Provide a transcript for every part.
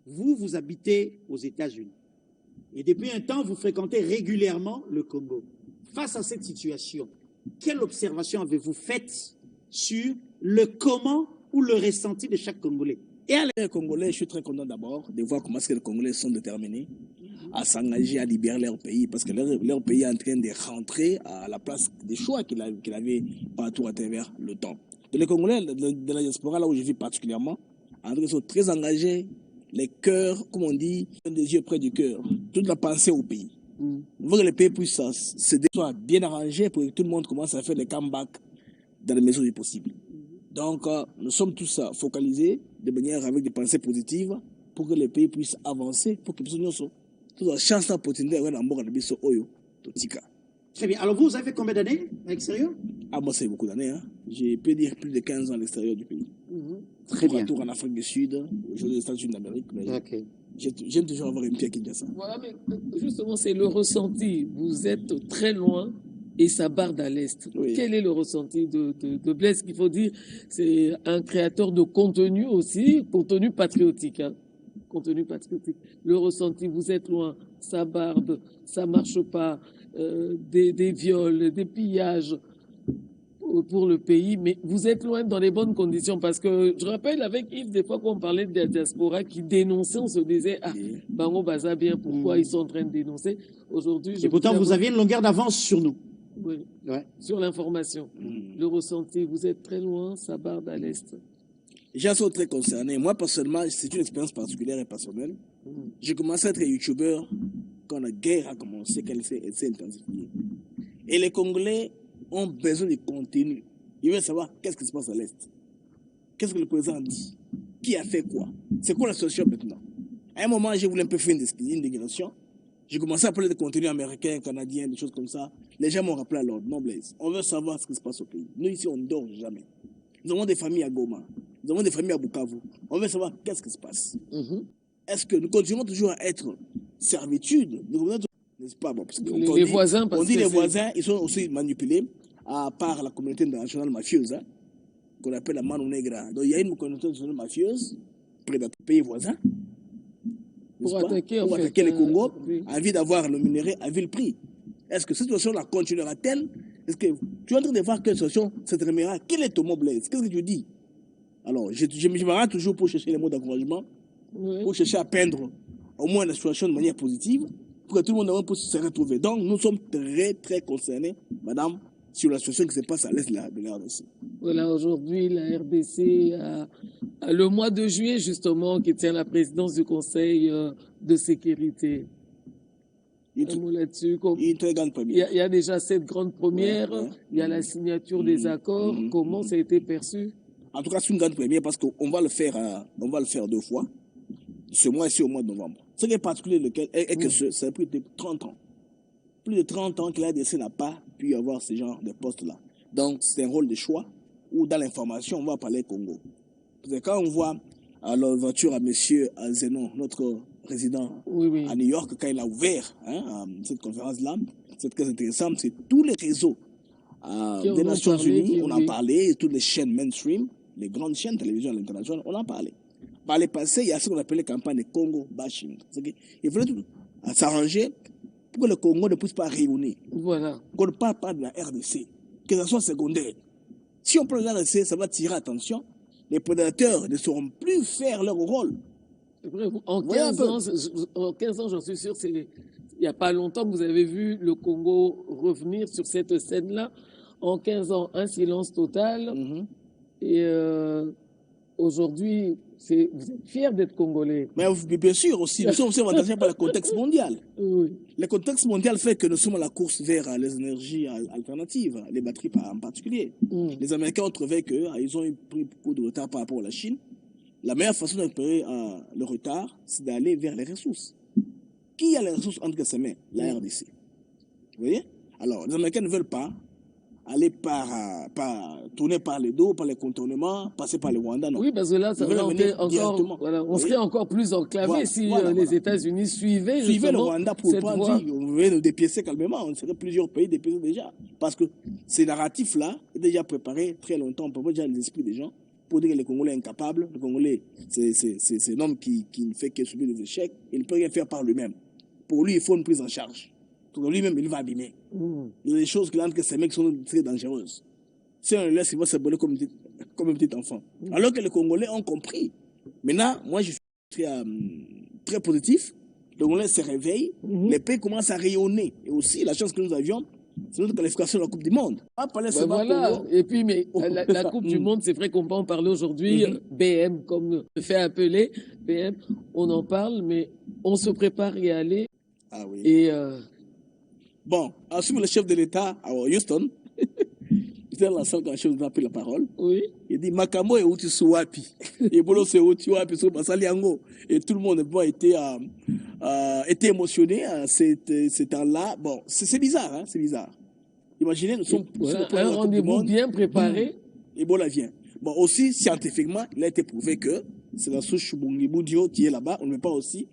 Vous, vous habitez aux États-Unis. Et depuis un temps, vous fréquentez régulièrement le Congo. Face à cette situation, quelle observation avez-vous faite sur le comment ou le ressenti de chaque Congolais? Et à les Congolais, je suis très content d'abord de voir comment est-ce que les Congolais sont déterminés à s'engager à libérer leur pays, parce que leur pays est en train de rentrer à la place des choix qu'il avait partout à travers le temps. Les Congolais de la diaspora, là où je vis particulièrement, ils sont très engagés, les cœurs, comme on dit, des yeux près du cœur, toute la pensée au pays. On veut que les pays puissent soit bien arrangés pour que tout le monde commence à faire des comebacks dans les mesures du possible. Donc, nous sommes tous focalisés de manière avec des pensées positives pour que les pays puissent avancer, pour que nous puissions avoir la chance d'opportunité d'avoir un bon de Oyo, Totika. Très bien. Alors, vous avez fait combien d'années à l'extérieur? Ah, moi, c'est beaucoup d'années. Hein. Je peux dire plus de 15 ans à l'extérieur du pays. Très bien. Retour en Afrique du Sud, aujourd'hui aux États-Unis d'Amérique. Okay. J'aime toujours avoir une pied à Kinshasa. Voilà, mais justement, c'est le ressenti. Vous êtes très loin et ça barde à l'Est. Oui. Quel est le ressenti de Blaise? Qu'il faut dire, c'est un créateur de contenu aussi, contenu patriotique. Hein. Contenu patriotique. Le ressenti, vous êtes loin, ça barde, ça marche pas, des viols, des pillages pour le pays, mais vous êtes loin dans les bonnes conditions, parce que je rappelle avec Yves, des fois qu'on parlait de la diaspora qui dénonçait, on se disait, ah, Bango Baza bien, pourquoi ils sont en train de dénoncer? Aujourd'hui, et pourtant, vous aviez une longueur d'avance sur nous. Oui, sur l'information. Le ressenti, vous êtes très loin, ça barde à l'Est. J'en suis très concerné. Moi, personnellement, c'est une expérience particulière et personnelle. J'ai commencé à être youtubeur quand la guerre a commencé, qu'elle s'est intensifiée. Et les Congolais ont besoin de contenu. Ils veulent savoir qu'est-ce qui se passe à l'Est. Qu'est-ce que le président dit? Qui a fait quoi? C'est quoi la situation maintenant? À un moment, j'ai voulu un peu faire une déclaration. J'ai commencé à parler de contenu américain, canadien, des choses comme ça. Les gens m'ont rappelé à l'ordre. Non, Blaise, on veut savoir ce qui se passe au pays. Nous, ici, on ne dort jamais. Nous avons des familles à Goma. Nous avons des familles à Bukavu. On veut savoir qu'est-ce qui se passe. Est-ce que nous continuons toujours à être servitude? N'est-ce pas? Bon, parce les voisins, parce on dit que les voisins, ils sont aussi manipulés par la communauté internationale mafieuse, hein, qu'on appelle la Mano Negra. Donc il y a une communauté internationale mafieuse près d'un pays voisin. Pour attaquer le Congo, envie d'avoir le minerai à vil prix. Est-ce que cette situation-là continuera-t-elle? Est-ce que tu es en train de voir quelle situation se terminera? Quel est ton mot, Blaise? Qu'est-ce que tu dis? Alors, je me rends toujours pour chercher les mots d'encouragement, pour chercher à peindre au moins la situation de manière positive, pour que tout le monde puisse se retrouver. Donc, nous sommes très, très concernés, madame, sur la situation qui se passe à l'est de la RDC. Voilà, aujourd'hui, la RDC a le mois de juillet, justement, qui tient la présidence du Conseil de sécurité. Une très grande première. Il y a déjà cette grande première, il y a la signature des accords. Comment ça a été perçu? En tout cas, c'est une grande première parce qu'on va le faire 2 fois. Ce mois-ci au mois de novembre. Ce qui est particulier est que ça a pris 30 ans. Plus de 30 ans que la RDC n'a pas pu avoir ce genre de poste-là. Donc, c'est un rôle de choix où dans l'information, on va parler Congo. Parce que quand on voit l'ouverture à M. Zenon, notre résident à New York, quand il a ouvert cette conférence-là, c'est très intéressant, c'est tous les réseaux des Nations Unies, on en parlait, toutes les chaînes mainstream, les grandes chaînes de télévision à l'international, on en parlait. Par les passés, il y a ce qu'on appelle les campagnes de Congo bashing. Il fallait s'arranger pour que le Congo ne puisse pas rayonner. Voilà. Qu'on ne parle pas de la RDC, que ça soit secondaire. Si on parle de la RDC, ça va tirer attention. Les prédateurs ne sauront plus faire leur rôle. En 15 ans, j'en suis sûr, il n'y a pas longtemps que vous avez vu le Congo revenir sur cette scène-là. En 15 ans, un silence total. Et aujourd'hui, vous êtes fiers d'être Congolais. Mais bien sûr aussi, nous sommes aussi avantagés par le contexte mondial. Le contexte mondial fait que nous sommes à la course vers les énergies alternatives, les batteries en particulier. Les Américains ont trouvé qu'ils ont pris beaucoup de retard par rapport à la Chine. La meilleure façon de récupérer le retard, c'est d'aller vers les ressources. Qui a les ressources entre ses mains? La RDC. Vous voyez? Alors, les Américains ne veulent pas aller tourner par les dos, par les contournements, passer par le Rwanda. Non. Oui, parce que là, ça on serait encore plus enclavé si les États-Unis suivaient le Rwanda pour prendre, on veut nous dépiécer calmement. On serait plusieurs pays dépiécés déjà. Parce que ces narratifs-là est déjà préparé très longtemps. On peut déjà les esprits des gens. pour dire que les Congolais sont incapables. Le Congolais, c'est un homme qui ne fait que subir des échecs. Il ne peut rien faire par lui-même. Pour lui, il faut une prise en charge. Pour lui-même, il va abîmer. Il y a des choses qui que ces mecs sont très dangereuses. Si on le laisse, il va s'abonner comme un petit enfant. Alors que les Congolais ont compris. Maintenant, moi, je suis très positif. Le Congolais se réveille. Les pays commencent à rayonner. Et aussi, la chance que nous avions, c'est notre qualification de la Coupe du Monde. Voilà. Et puis, mais la Coupe du Monde, c'est vrai qu'on peut en parler aujourd'hui. BM, comme le fait appeler. BM, on en parle, mais on se prépare à y aller. Ah oui. Et bon, ensuite, le chef de l'État à Houston, il était dans la salle quand le chef de l'État a pris la parole. Oui. Il dit Makamo et Uti Suwapi. Et Bolo c'est Uti Suwapi sur Basaliango. Et tout le monde était émotionné à ce temps-là. Bon, c'est bizarre, hein, c'est bizarre. Imaginez, nous sommes un rendez-vous bien préparé. Et Bola vient. Bon, aussi, scientifiquement, il a été prouvé que c'est la souche Bungibudio qui est là-bas. On ne peut pas aussi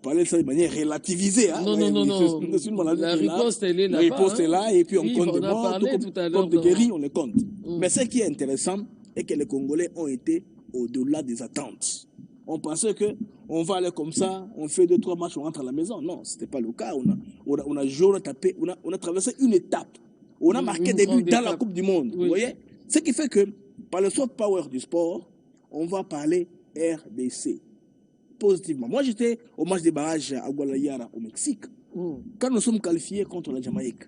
parler de ça de manière relativisée. Hein. Non. La riposte, elle est là. La riposte est là, et puis on compte des morts, comme des guéris, on les compte. Mais ce qui est intéressant est que les Congolais ont été au-delà des attentes. On pensait qu'on va aller comme ça, on fait 2-3 matchs, on rentre à la maison. Non, ce n'était pas le cas. On a joué, on a tapé, on a traversé une étape. On a marqué des buts dans la Coupe du Monde. Oui. Vous voyez? Ce qui fait que, par le soft power du sport, on va parler RDC. Positivement. Moi, j'étais au match des barrages à Guadalajara, au Mexique. Quand nous sommes qualifiés contre la Jamaïque,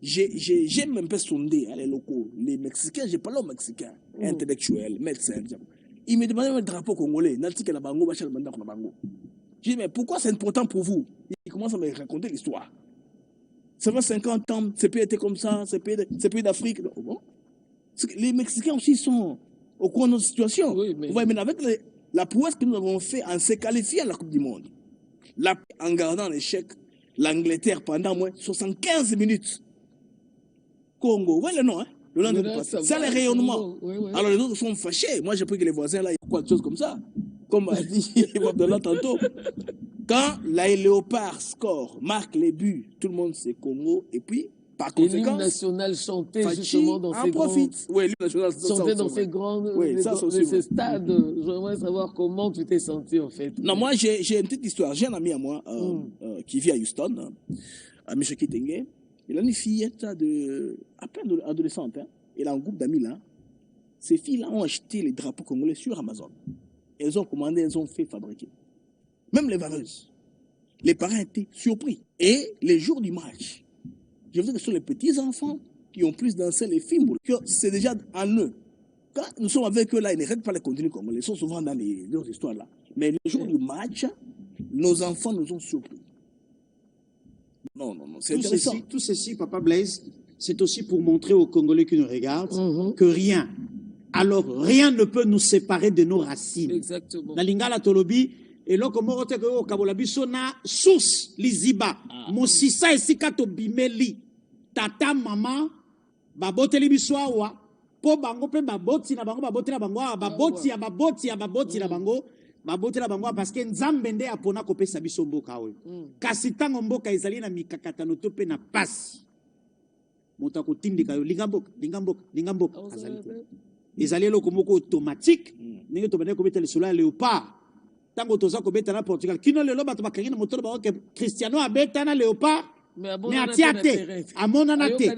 j'ai même pas sondé les locaux, les Mexicains. J'ai parlé aux Mexicains, intellectuels, médecins. Ils me demandaient le drapeau congolais. J'ai dit, mais pourquoi c'est important pour vous? Ils commencent à me raconter l'histoire. Ça fait 50 ans, ces pays étaient comme ça, ces pays d'Afrique. Bon. Les Mexicains aussi sont au courant de notre situation. Oui, mais... Vous voyez, mais avec la prouesse que nous avons fait en se qualifiant à la Coupe du Monde, en gardant l'échec, l'Angleterre pendant moins 75 minutes. Congo, vous voyez le nom, hein? Le lendemain passé. C'est le rayonnement. Oui. Alors les autres sont fâchés. Moi, j'ai pris que les voisins, là, il y a quoi de choses comme ça. Comme a dit Abdallah tantôt. Quand les léopards score, marque les buts, tout le monde sait Congo. Et puis, par conséquent, l'hymne national chanté justement dans ces profite. Oui, l'hymne national chanté dans ces grandes ces stades. J'aimerais savoir comment tu t'es senti en fait. Non, moi j'ai une petite histoire. J'ai un ami à moi qui vit à Houston, à Michoki Tengue. Il a une fillette à peine adolescente. Hein. Il a un groupe d'amis là. Ces filles-là ont acheté les drapeaux congolais sur Amazon. Elles ont commandé, elles ont fait fabriquer. Même les vareuses. Les parents étaient surpris. Et les jours du match, je veux dire que ce sont les petits-enfants qui ont plus dansé les films, que c'est déjà en eux. Quand nous sommes avec eux là, ils n'arrêtent pas les contenus congolais. Ils sont souvent dans leurs histoires là. Mais le jour du match, nos enfants nous ont surpris. Non, c'est intéressant. Tout ceci, Papa Blaise, c'est aussi pour montrer aux Congolais qui nous regardent que rien, alors rien ne peut nous séparer de nos racines. Exactement. Na lingala tolobi, et là, comme on dit au Kabolabi, sona sous liziba, mosisa esika to bimeli, tata mama, baboteli biswawa, po bango pe baboti na bango, baboti na bango, baboti na bango. Babotela bango parce que nzambe nde apona kopesa biso mboka oyo. Kasi tango mboka ezali na mikakatano to pe na pasi. Moto akotindika yo linga mboka azali te. Ezali eloko moko automatique ndenge to bana kobeta lisolo ya léopard. Tango toza kobeta na Portugal kino lelo bato bakangi na moto ba ke Cristiano abeta na léopard mais atiate amona na te.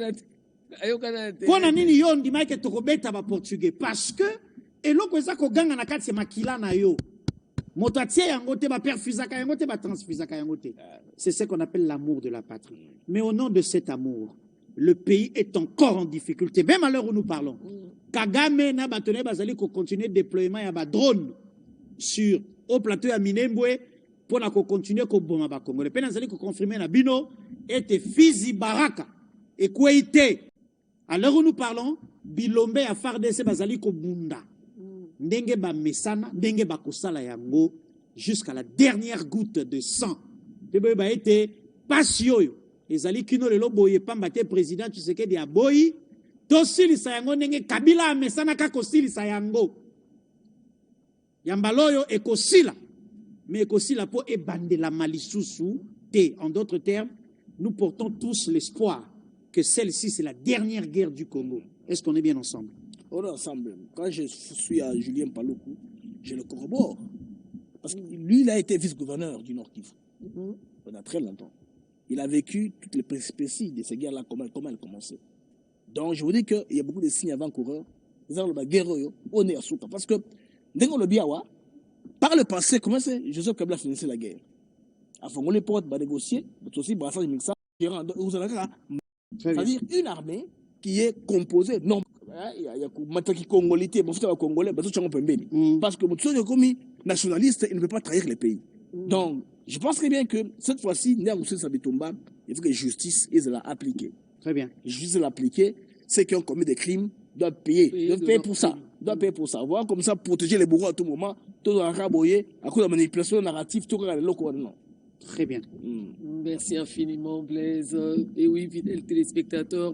Pona nini yo ndima ke to kobeta ba portugais parce que eloko eza ko ganga na kati makila na yo. C'est ce qu'on appelle l'amour de la patrie. Mais au nom de cet amour, le pays est encore en difficulté, même à l'heure où nous parlons. Kagame na batone bazali ko continuer déploiement ya ba drone sur au plateau ya Minembwe pour na ko continuer ko boma ba Congolais. Pe nazali ko confirmer na bino était Fizi Baraka et Kouéité. À l'heure où nous parlons, Bilombe ya FARDC bazali ko bunda. Ndenge ba mesana, ndenge ba kosala yango jusqu'à la dernière goutte de sang. Tebe ba été passioyo. Ezali kino lelo boye pamba te président Tshisekedi a boyi. Tosilisa yango ndenge Kabila mesana ka kosilisa yango. Yambaloyo ekosila. Mais ekosila po ebandela malisusu te. En d'autres termes, nous portons tous l'espoir que celle-ci c'est la dernière guerre du Congo. Est-ce qu'on est bien ensemble? On est ensemble. Quand je suis à Julien Paloukou, je le corrobore. Parce que lui, il a été vice-gouverneur du Nord Kivu pendant très longtemps. Il a vécu toutes les péripéties de ces guerres-là, comment elles commençaient. Donc, je vous dis qu'il y a beaucoup de signes avant-coureurs. Nous avons le guerre, on est à Souka. Parce que, dès qu'on le dit, par le passé, comment c'est Joseph Kabila finissait la guerre. À fond, on les porte, va négocier, mais aussi, brassage, mixa, c'est-à-dire une armée qui est composée, non, il y a Mataki Congolité, mais il faut Congolais, parce que le commis nationaliste, il ne peut pas trahir les pays. Donc, je pense très bien que cette fois-ci, il faut que justice soit appliquée. Très bien. Justice l'appliquer, ceux qui ont commis des crimes doivent payer. Doivent payer pour ça. Doivent payer pour ça. Voir comme ça, protéger les bourreaux à tout moment, tout en raboyer, à cause de la manipulation narrative, tout le locaux. Non. Très bien. Merci infiniment, Blaise. Et oui, fidèles téléspectateurs.